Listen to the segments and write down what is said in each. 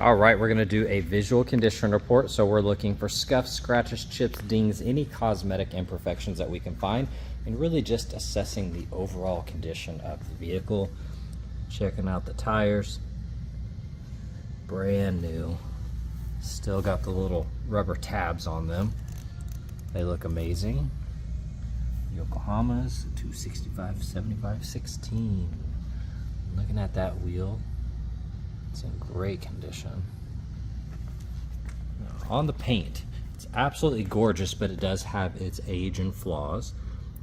All right, we're gonna do a visual condition report. So we're looking for scuffs, scratches, chips, dings, any cosmetic imperfections that we can find, and really just assessing the overall condition of the vehicle. Checking out the tires, brand new. Still got the little rubber tabs on them. They look amazing. Yokohamas, 265, 75, 16. Looking at that wheel, it's in great condition. On the paint, it's absolutely gorgeous, but it does have its age and flaws.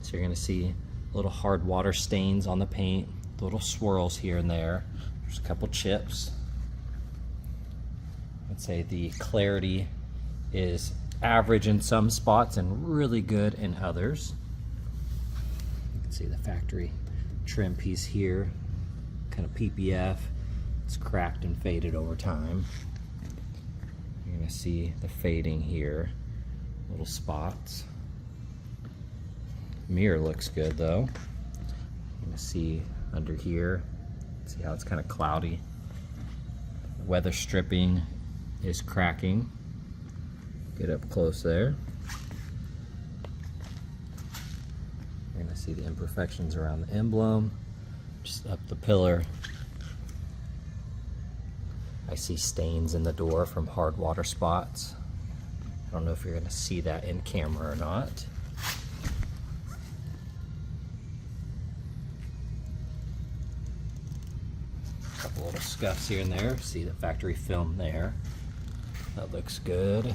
So you're gonna see little hard water stains on the paint, little swirls here and there. There's a couple chips. I'd say the clarity is average in some spots and really good in others. You can see the factory trim piece here, kind of PPF. It's cracked and faded over time. You're gonna see the fading here, little spots. Mirror looks good though. You're gonna see under here, see how it's kind of cloudy. Weather stripping is cracking. Get up close there. You're gonna see the imperfections around the emblem, just up the pillar. I see stains in the door from hard water spots. I don't know if you're gonna see that in camera or not. A couple little scuffs here and there. See the factory film there. That looks good.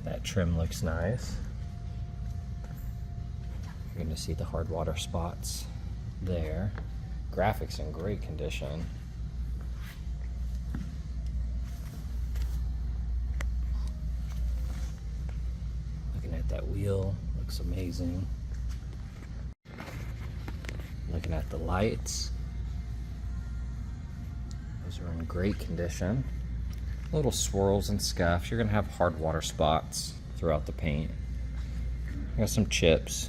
That trim looks nice. You're gonna see the hard water spots there. Graphics in great condition. Looking at that wheel, looks amazing. Looking at the lights, those are in great condition. Little swirls and scuffs. You're gonna have hard water spots throughout the paint. Got some chips.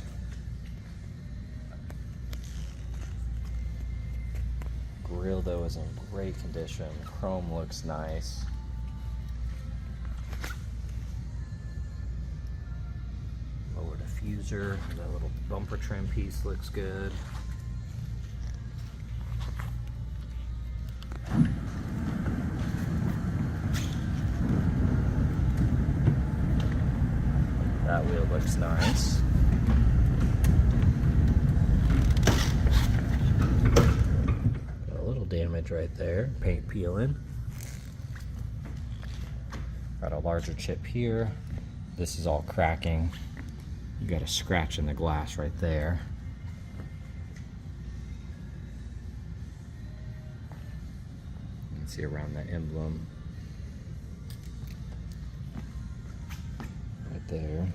Grill though is in great condition. Chrome looks nice. Lower diffuser, that little bumper trim piece looks good. That wheel looks nice. Got a little damage right there, paint peeling. Got a larger chip here. This is all cracking. You got a scratch in the glass right there. You can see around that emblem. Right there.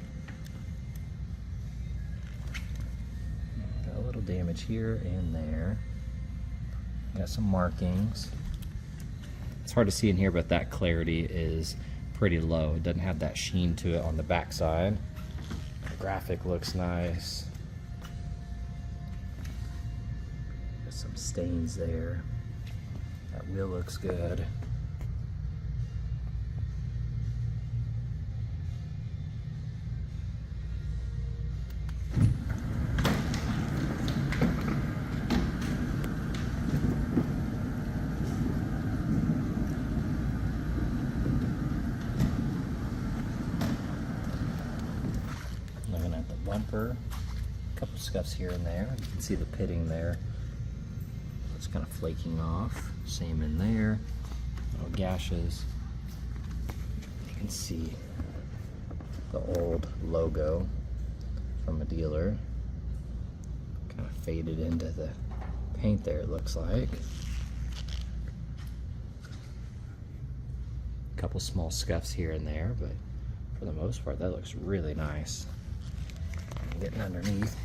Got a little damage here and there. Got some markings. It's hard to see in here, but that clarity is pretty low. It doesn't have that sheen to it on the back side. The graphic looks nice. Got some stains there. That wheel looks good. Looking at the bumper, a couple scuffs here and there. You can see the pitting there. It's kind of flaking off. Same in there. Little gashes. You can see the old logo from a dealer. Kind of faded into the paint there, it looks like. A couple small scuffs here and there, but for the most part, that looks really nice. Getting underneath.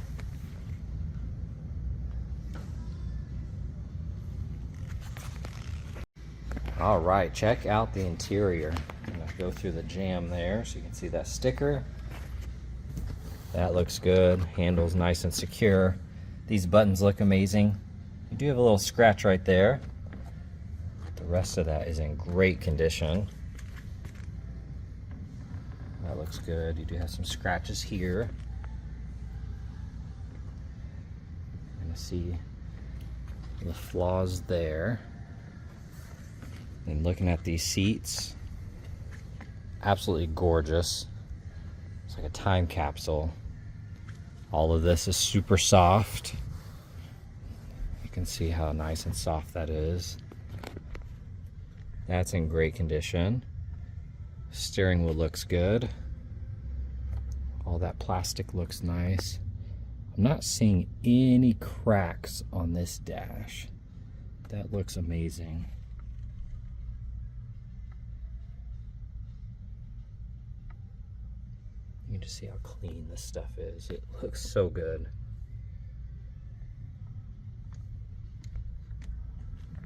All right, check out the interior. I'm gonna go through the jam there so you can see that sticker. That looks good. Handle's nice and secure. These buttons look amazing. You do have a little scratch right there. The rest of that is in great condition. That looks good. You do have some scratches here. You're gonna see the flaws there. And looking at these seats, absolutely gorgeous. It's like a time capsule. All of this is super soft. You can see how nice and soft that is. That's in great condition. Steering wheel looks good. All that plastic looks nice. I'm not seeing any cracks on this dash. That looks amazing. You can just see how clean this stuff is. It looks so good.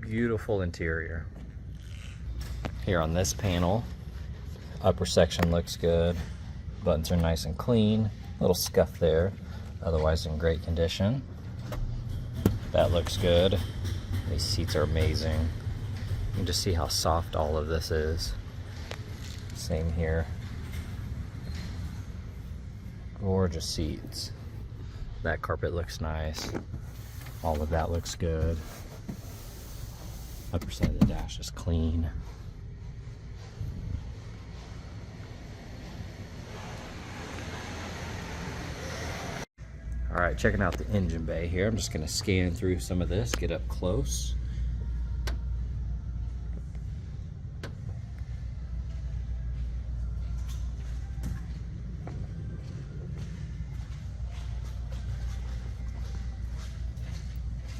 Beautiful interior. Here on this panel, upper section looks good. Buttons are nice and clean. Little scuff there, otherwise in great condition. That looks good. These seats are amazing. You can just see how soft all of this is. Same here. Gorgeous seats. That carpet looks nice. All of that looks good. Upper side of the dash is clean. All right, checking out the engine bay here. I'm just gonna scan through some of this, get up close.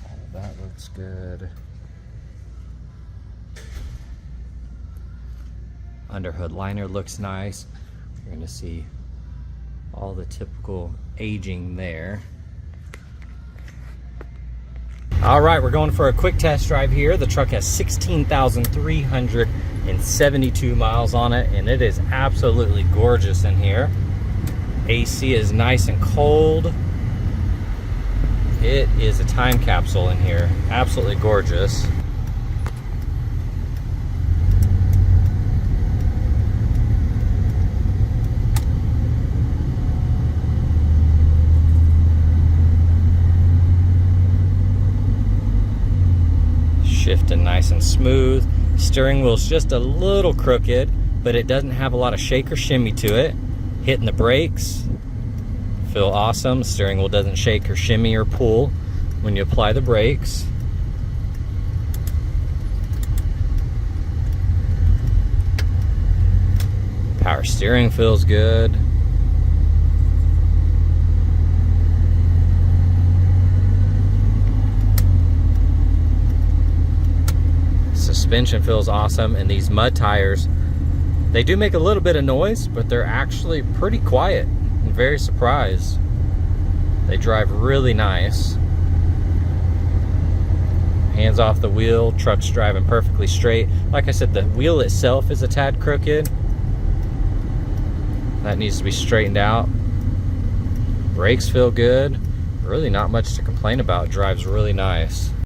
All of that looks good. Underhood liner looks nice. You're gonna see all the typical aging there. All right, we're going for a quick test drive here. The truck has 16,372 miles on it, and it is absolutely gorgeous in here. AC is nice and cold. It is a time capsule in here. Absolutely gorgeous. Shifting nice and smooth. Steering wheel's just a little crooked, but it doesn't have a lot of shake or shimmy to it. Hitting the brakes, feel awesome. Steering wheel doesn't shake or shimmy or pull when you apply the brakes. Power steering feels good. Suspension feels awesome, and these mud tires, they do make a little bit of noise, but they're actually pretty quiet. I'm very surprised. They drive really nice. Hands off the wheel, truck's driving perfectly straight. Like I said, the wheel itself is a tad crooked. That needs to be straightened out. Brakes feel good. Really not much to complain about. Drives really nice.